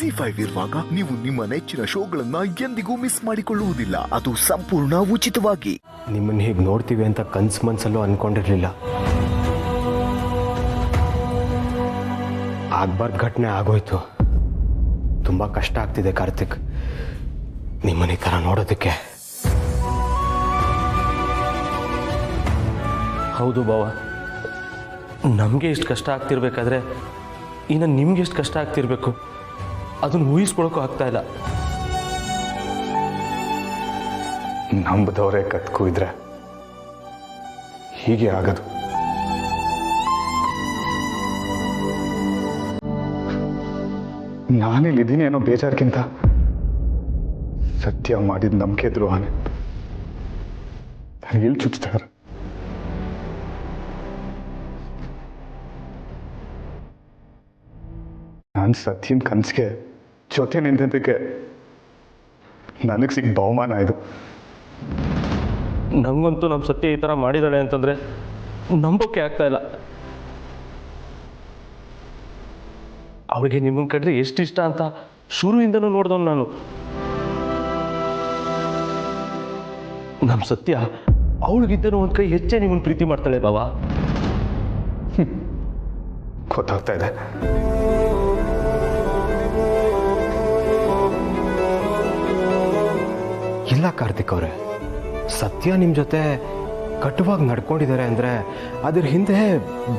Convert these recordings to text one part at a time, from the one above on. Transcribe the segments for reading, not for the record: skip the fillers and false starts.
ಜಿ5 ಇರುವಾಗ ನೀವು ನಿಮ್ಮ ನೆಚ್ಚಿನ ಶೋಗಳನ್ನ ಎಂದಿಗೂ ಮಿಸ್ ಮಾಡಿಕೊಳ್ಳುವುದಿಲ್ಲ. ಅದು ಸಂಪೂರ್ಣ ಉಚಿತವಾಗಿ. ನಿಮ್ಮನ್ನ ಹೀಗೆ ನೋಡ್ತೀವಿ ಅಂತ ಕನ್ಸು ಮನ್ಸಲ್ಲೂ ಅನ್ಕೊಂಡಿರ್ಲಿಲ್ಲ. ಆಗ್ಬಾರ್ದು ಘಟನೆ ಆಗೋಯ್ತು. ತುಂಬ ಕಷ್ಟ ಆಗ್ತಿದೆ ಕಾರ್ತಿಕ್, ನಿಮ್ಮನ್ನ ಈ ಥರ ನೋಡೋದಕ್ಕೆ. ಹೌದು ಬಾವ, ನಮಗೆ ಎಷ್ಟು ಕಷ್ಟ ಆಗ್ತಿರ್ಬೇಕಾದ್ರೆ ಇನ್ನು ನಿಮ್ಗೆ ಎಷ್ಟು ಕಷ್ಟ ಆಗ್ತಿರ್ಬೇಕು ಅದನ್ನು ಊಹಿಸ್ಕೊಳಕ್ಕೂ ಆಗ್ತಾ ಇಲ್ಲ. ನಂಬದವರೇ ಕತ್ಕೂ ಇದ್ರೆ ಹೀಗೆ ಆಗದು. ನಾನಿಲ್ಲಿದ್ದೀನಿ ಅನ್ನೋ ಬೇಜಾರ್ಗಿಂತ ಸತ್ಯ ಮಾಡಿದ ನಂಬಿಕೆ ದ್ರೋಹನೇ ಎಲ್ಲಿ ಚುಚ್ತಾರೆ. ನಾನು ಸತ್ಯನ ಕನಸಿಗೆ ಜೊತೆ ನಿಂತಿದ್ದಕ್ಕೆ ನನಗೆ ಸಿಕ್ಕ ಬಹುಮಾನ ಇದು. ನಂಗಂತೂ ನಮ್ಮ ಸತ್ಯ ಈ ಥರ ಮಾಡಿದಾಳೆ ಅಂತಂದರೆ ನಂಬೋಕೆ ಆಗ್ತಾ ಇಲ್ಲ. ಅವಳಿಗೆ ನಿಮ್ಮನ್ನ ಕಂಡ್ರೆ ಎಷ್ಟು ಇಷ್ಟ ಅಂತ ಶುರುವಿಂದನೂ ನೋಡ್ದವನು ನಾನು. ನಮ್ಮ ಸತ್ಯ ಅವಳಿಗಿದ್ದನೂ ಒಂದು ಕೈ ಹೆಚ್ಚೇ ನಿಮ್ಮನ್ನು ಪ್ರೀತಿ ಮಾಡ್ತಾಳೆ ಬಾವಾ. ಗೊತ್ತಾಗ್ತಾ ಇದೆ. ಇಲ್ಲ ಕಾರ್ತಿಕ್ ಅವರೇ, ಸತ್ಯ ನಿಮ್ಮ ಜೊತೆ ಕಟುವಾಗಿ ನಡ್ಕೊಂಡಿದ್ದಾರೆ ಅಂದರೆ ಅದ್ರ ಹಿಂದೆ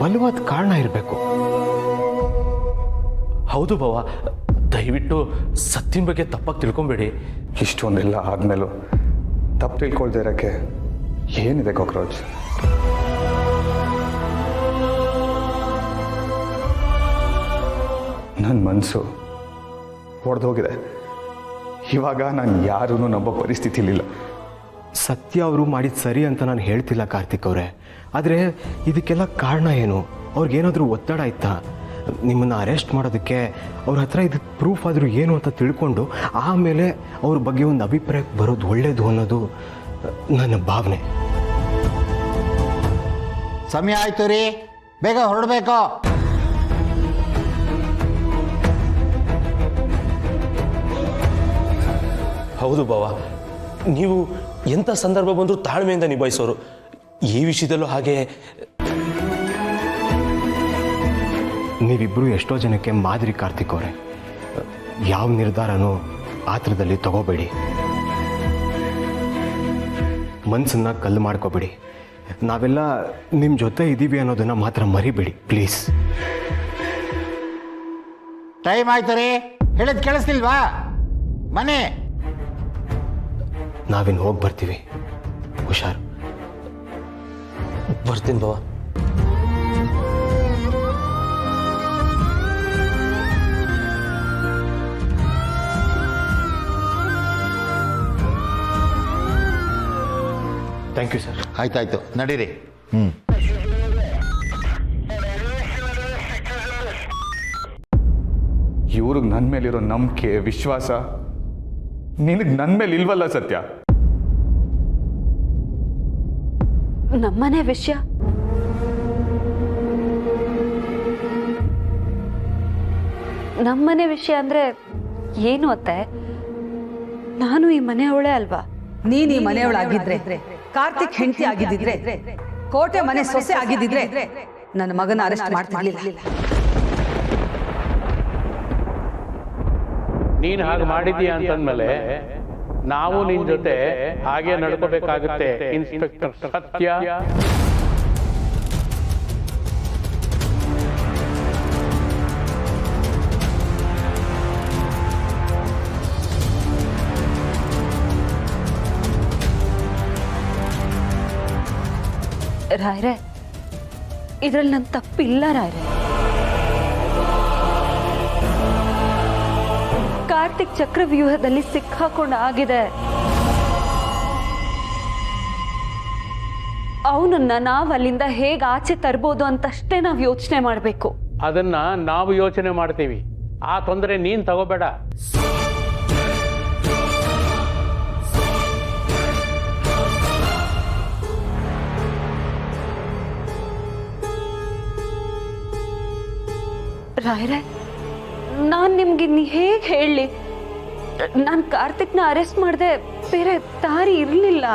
ಬಲವಾದ ಕಾರಣ ಇರಬೇಕು. ಹೌದು ಬಾವ, ದಯವಿಟ್ಟು ಸತ್ಯನ ಬಗ್ಗೆ ತಪ್ಪಾಗಿ ತಿಳ್ಕೊಬೇಡಿ. ಇಷ್ಟೊಂದೆಲ್ಲ ಆದಮೇಲೂ ತಪ್ಪು ತಿಳ್ಕೊಳ್ದೇ ಇರೋಕ್ಕೆ ಏನಿದೆ ಕಾಕ್ರೋಚ್? ನನ್ನ ಮನಸ್ಸು ಹೊಡೆದೋಗಿದೆ. ಇವಾಗ ನಾನು ಯಾರೂ ನಂಬೋ ಪರಿಸ್ಥಿತಿಲಿಲ್ಲ. ಸತ್ಯ ಅವರು ಮಾಡಿದ ಸರಿ ಅಂತ ನಾನು ಹೇಳ್ತಿಲ್ಲ ಕಾರ್ತಿಕ್ ಅವರೇ, ಆದರೆ ಇದಕ್ಕೆಲ್ಲ ಕಾರಣ ಏನು? ಅವ್ರಿಗೇನಾದರೂ ಒತ್ತಡ ಇತ್ತಾ? ನಿಮ್ಮನ್ನು ಅರೆಸ್ಟ್ ಮಾಡೋದಕ್ಕೆ ಅವ್ರ ಹತ್ರ ಇದಕ್ಕೆ ಪ್ರೂಫ್ ಆದರೂ ಏನು ಅಂತ ತಿಳ್ಕೊಂಡು ಆಮೇಲೆ ಅವ್ರ ಬಗ್ಗೆ ಒಂದು ಅಭಿಪ್ರಾಯಕ್ಕೆ ಬರೋದು ಒಳ್ಳೆಯದು ಅನ್ನೋದು ನನ್ನ ಭಾವನೆ. ಸಮಯ ಆಯ್ತು ರೀ, ಬೇಗ ಹೊರಡಬೇಕು. ಹೌದು ಬಾವ, ನೀವು ಎಂಥ ಸಂದರ್ಭ ಬಂದರೂ ತಾಳ್ಮೆಯಿಂದ ನಿಭಾಯಿಸೋರು. ಈ ವಿಷಯದಲ್ಲೂ ಹಾಗೆ. ನೀವಿಬ್ಬರು ಎಷ್ಟೋ ಜನಕ್ಕೆ ಮಾದರಿ ಕಾರ್ತಿಕ್ ಅವರೇ. ಯಾವ ನಿರ್ಧಾರನೂ ಆತರದಲ್ಲಿ ತಗೋಬೇಡಿ, ಮನಸ್ಸನ್ನ ಕಲ್ಲು ಮಾಡ್ಕೋಬೇಡಿ. ನಾವೆಲ್ಲ ನಿಮ್ಮ ಜೊತೆ ಇದ್ದೀವಿ ಅನ್ನೋದನ್ನು ಮಾತ್ರ ಮರಿಬೇಡಿ ಪ್ಲೀಸ್. ಟೈಮ್ ಆಯ್ತು ರೀ, ಹೇಳಿದ್ ಕೇಳಿಸ್ತಿಲ್ವಾ? ಮನೆ ನಾವಿನ್ನು ಹೋಗಿ ಬರ್ತೀವಿ, ಹುಷಾರು. ಬರ್ತೀನಿ ಬಾವ. Thank you sir. ಆಯ್ತಾಯ್ತು, ನಡೀರಿ. ಇವ್ರಿಗೆ ನನ್ನ ಮೇಲಿರೋ ನಂಬಿಕೆ ವಿಶ್ವಾಸ ನಿನಗೆ ನನ್ನ ಮೇಲೆ ಇಲ್ವಲ್ಲ ಸತ್ಯ? ನಮ್ಮನೆ ವಿಷಯ ನಮ್ಮನೆ ವಿಷಯ ಅಂದ್ರೆ ಏನು ಅತ್ತೆ? ನಾನು ಈ ಮನೆಯವಳೇ ಅಲ್ವಾ? ನೀನ್ ಈ ಮನೆಯವಳಾಗಿದ್ರೆ, ಕಾರ್ತಿಕ್ ಹೆಂಡತಿ ಆಗಿದ್ದಿದ್ರೆ, ಕೋಟೆ ಮನೆ ಸೊಸೆ ಆಗಿದ್ದಿದ್ರೆ ನನ್ನ ಮಗನ ಅರೆಸ್ಟ್ ಮಾಡ್ತಿರ್ಲಿಲ್ಲ. ನೀನ್ ಹಾಗೆ ಮಾಡಿದೀಯ ಅಂತಂದ್ಮೇಲೆ ನಾವು ನಿನ್ ಜೊತೆ ಹಾಗೆ ನಡ್ಕೋಬೇಕಾಗುತ್ತೆ ಇನ್ಸ್ಪೆಕ್ಟರ್ ಸತ್ಯ. ರಾಯ್ರೆ, ಇದ್ರಲ್ಲಿ ನನ್ನ ತಪ್ಪಿಲ್ಲ ರಾಯ್ರೆ. ಕಾರ್ತಿಕ್ ಚಕ್ರವ್ಯೂಹದಲ್ಲಿ ಸಿಕ್ಕಾಕೊಂಡು ಆಗಿದೆ. ಅವನನ್ನ ನಾವು ಅಲ್ಲಿಂದ ಹೇಗೆ ಆಚೆ ತರ್ಬೋದು ಅಂತಷ್ಟೇ ನಾವು ಯೋಚನೆ ಮಾಡಬೇಕು. ಅದನ್ನ ನಾವು ಯೋಚನೆ ಮಾಡ್ತೀವಿ, ಆ ತೊಂದರೆ ನೀನ್ ತಗೋಬೇಡ. ರಾಯ್ರೆ, ನಾನು ನಿಮ್ಗೆ ಇನ್ನು ಹೇಗೆ ಹೇಳಲಿ? ನಾನು ಕಾರ್ತಿಕ್ನ ಅರೆಸ್ಟ್ ಮಾಡದೆ ಬೇರೆ ದಾರಿ ಇರಲಿಲ್ಲ.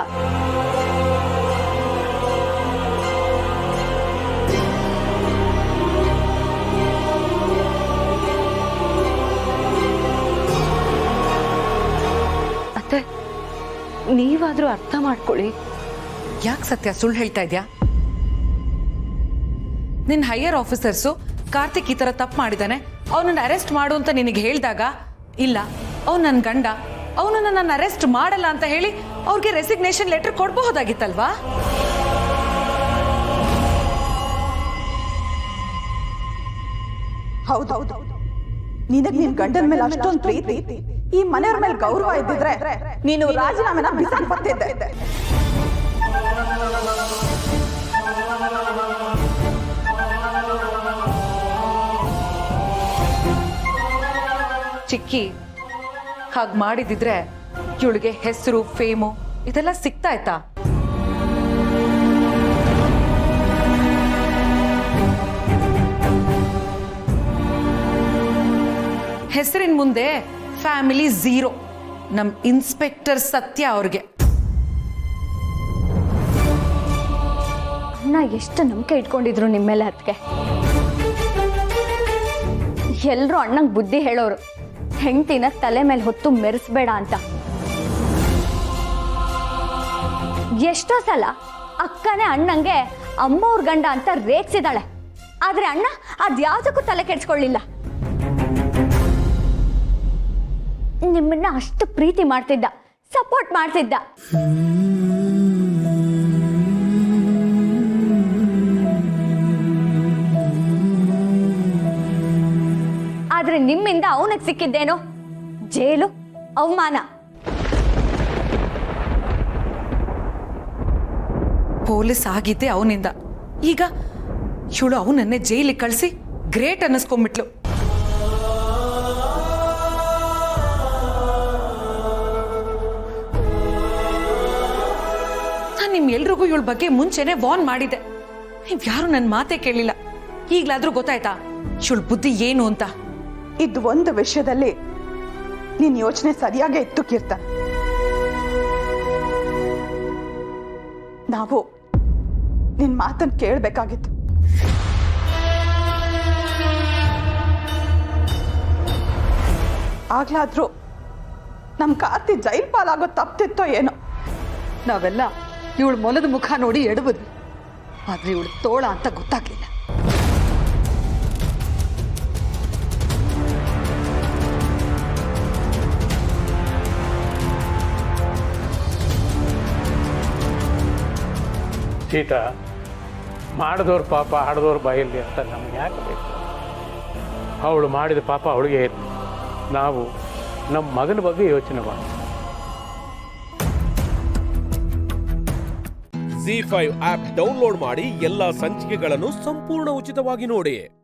ಅತ್ತೆ, ನೀವಾದ್ರೂ ಅರ್ಥ ಮಾಡ್ಕೊಳ್ಳಿ. ಯಾಕೆ ಸತ್ಯ ಸುಳ್ಳು ಹೇಳ್ತಾ ಇದ್ಯಾ? ನಿನ್ನ ಹೈಯರ್ ಆಫೀಸರ್ಸು ಕಾರ್ತಿಕ್ ಈ ಥರ ತಪ್ಪು ಮಾಡಿದ್ದಾನೆ, ಅವನನ್ನು ಅರೆಸ್ಟ್ ಮಾಡು ಅಂತ ನಿನಗೆ ಹೇಳಿದಾಗ, ಇಲ್ಲ ಅವ್ನು ನನ್ನ ಗಂಡ, ಅವನನ್ನು ನಾನು ಅರೆಸ್ಟ್ ಮಾಡಲ್ಲ ಅಂತ ಹೇಳಿ ಅವ್ರಿಗೆ ರೆಸಿಗ್ನೇಷನ್ ಲೆಟರ್ ಕೊಡಬಹುದಾಗಿತ್ತಲ್ವಾ? ಹೌದೌದು, ನಿನಗೆ ನಿನ್ ಗಂಡನ ಮೇಲೆ ಅಷ್ಟೊಂದು ಪ್ರೀತಿ, ಈ ಮನೆಯವ್ರ ಮೇಲೆ ಗೌರವ ಇದ್ದಿದ್ರೆ ನೀನು ರಾಜೀನಾಮೆನ ಬಿಸಾಕ್ ಬರ್ತಿದ್ದೆ. ಚಿಕ್ಕಿ ಹಾಗೆ ಮಾಡಿದಿದ್ರೆ ಇವಳಿಗೆ ಹೆಸರು, ಫೇಮು ಇದೆಲ್ಲ ಸಿಗ್ತಾ ಇತ್ತಾ? ಹೆಸರಿನ ಮುಂದೆ ಫ್ಯಾಮಿಲಿ ಝೀರೋ. ನಮ್ ಇನ್ಸ್ಪೆಕ್ಟರ್ ಸತ್ಯ ಅವ್ರಿಗೆ ಅಣ್ಣ ಎಷ್ಟು ನಂಬಿಕೆ ಇಟ್ಕೊಂಡಿದ್ರು ನಿಮ್ಮ ಮೇಲೆ. ಅದಕ್ಕೆ ಎಲ್ಲರೂ ಅಣ್ಣಂಗೆ ಬುದ್ಧಿ ಹೇಳೋರು, ಹೆಂಡ್ತಿನ ತಲೆ ಮೇಲೆ ಹೊತ್ತು ಮೆರೆಸ್ಬೇಡ ಅಂತ. ಎಷ್ಟೋ ಸಲ ಅಕ್ಕನೇ ಅಣ್ಣಂಗೆ ಅಮ್ಮವ್ರ ಗಂಡ ಅಂತ ರೇಗ್ಸಿದಾಳೆ. ಆದ್ರೆ ಅಣ್ಣ ಅದ್ಯಾವುದಕ್ಕೂ ತಲೆ ಕೆಡ್ಸ್ಕೊಳ್ಳಿಲ್ಲ. ನಿಮ್ಮನ್ನ ಅಷ್ಟು ಪ್ರೀತಿ ಮಾಡ್ತಿದ್ದ, ಸಪೋರ್ಟ್ ಮಾಡ್ತಿದ್ದ. ಆದ್ರೆ ನಿಮ್ಮಿಂದ ಅವನಿಗೆ ಸಿಕ್ಕಿದ್ದೇನೋ ಜೈಲು, ಅವಮಾನ. ಪೊಲೀಸ್ ಆಗಿದ್ದೆ ಅವನಿಂದ. ಈಗ ಇವಳು ಅವನನ್ನೇ ಜೈಲಿಗೆ ಕಳಿಸಿ ಗ್ರೇಟ್ ಅನ್ನಿಸ್ಕೊಂಡ್ಬಿಟ್ಲು. ನಾನು ನಿಮ್ಗೆಲ್ರಿಗೂ ಇವಳ ಬಗ್ಗೆ ಮುಂಚೆನೆ ವಾರ್ನ್ ಮಾಡಿದ್ದೆ, ನೀವ್ ಯಾರು ನನ್ನ ಮಾತೇ ಕೇಳಿಲ್ಲ. ಈಗ್ಲಾದ್ರೂ ಗೊತ್ತಾಯ್ತಾ ಇವಳ ಬುದ್ಧಿ ಏನು ಅಂತ? ಇದು ಒಂದು ವಿಷಯದಲ್ಲಿ ನಿನ್ ಯೋಚನೆ ಸರಿಯಾಗೇ ಇತ್ತು ಕೀರ್ತನ್. ನಾವು ನಿನ್ ಮಾತನ್ನ ಕೇಳಬೇಕಾಗಿತ್ತು. ಆಗ್ಲಾದ್ರೂ ನಮ್ ಕಾರ್ತಿ ಜೈಲ್ ಪಾಲಾಗೋ ತಪ್ತಿತ್ತೋ ಏನೋ. ನಾವೆಲ್ಲ ಇವಳು ಮೊಲದ ಮುಖ ನೋಡಿ ಎಡಬದ್ವಿ, ಆದ್ರೆ ಇವಳು ತೋಳ ಅಂತ ಗೊತ್ತಾಗ್ಲಿಲ್ಲ. ಸೀತಾ, ಮಾಡಿದವ್ರ ಪಾಪ ಆಡ್ದವ್ರ ಬಾಯಲ್ಲಿ ಅಂತ ನಮ್ಗೆ ಯಾಕೆ ಬೇಕು? ಅವಳು ಮಾಡಿದ ಪಾಪ ಅವಳಿಗೆ ಇತ್ತು. ನಾವು ನಮ್ಮ ಮಗನ ಬಗ್ಗೆ ಯೋಚನೆ ಮಾಡಿ. ZEE5 ಆಪ್ ಡೌನ್ಲೋಡ್ ಮಾಡಿ ಎಲ್ಲಾ ಸಂಚಿಕೆಗಳನ್ನು ಸಂಪೂರ್ಣ ಉಚಿತವಾಗಿ ನೋಡಿ.